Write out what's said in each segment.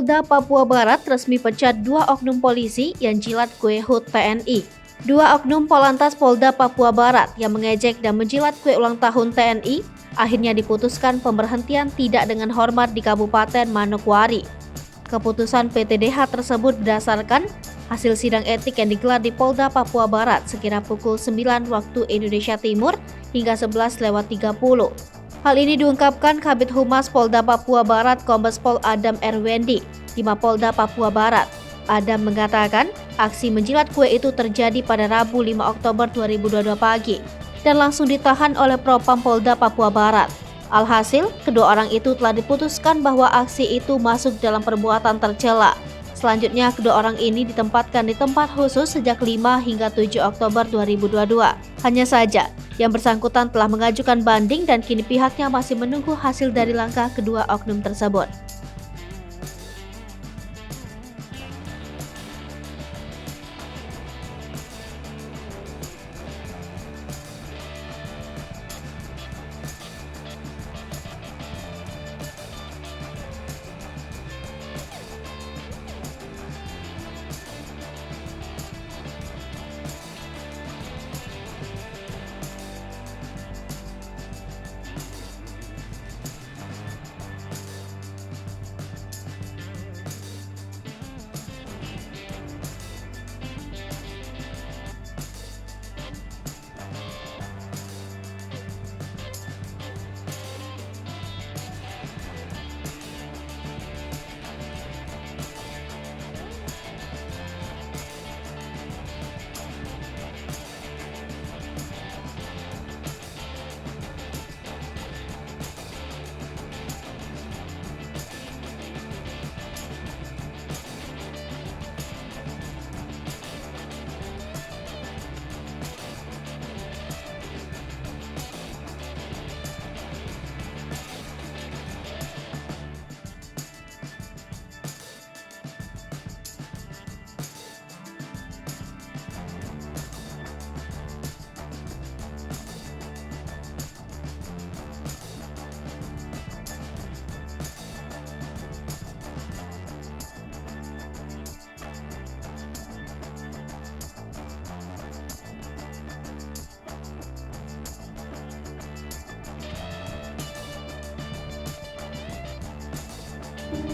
Polda Papua Barat resmi pecat 2 oknum polisi yang jilat kue HUT TNI. 2 oknum Polantas Polda Papua Barat yang mengejek dan menjilat kue ulang tahun TNI akhirnya diputuskan pemberhentian tidak dengan hormat di Kabupaten Manokwari. Keputusan PTDH tersebut berdasarkan hasil sidang etik yang digelar di Polda Papua Barat sekira pukul 9 waktu Indonesia Timur hingga 11:30. Hal ini diungkapkan Kabid Humas Polda Papua Barat Kombes Pol Adam Erwendi di Mapolda Papua Barat. Adam mengatakan aksi menjilat kue itu terjadi pada Rabu 5 Oktober 2022 pagi dan langsung ditahan oleh Propam Polda Papua Barat. Alhasil, kedua orang itu telah diputuskan bahwa aksi itu masuk dalam perbuatan tercela. Selanjutnya, kedua orang ini ditempatkan di tempat khusus sejak 5 hingga 7 Oktober 2022. Hanya saja, yang bersangkutan telah mengajukan banding dan kini pihaknya masih menunggu hasil dari langkah kedua oknum tersebut.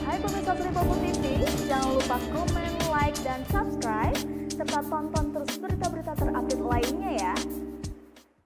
Hai pemirsa Sri Popo TV, jangan lupa komen, like, dan subscribe, serta tonton terus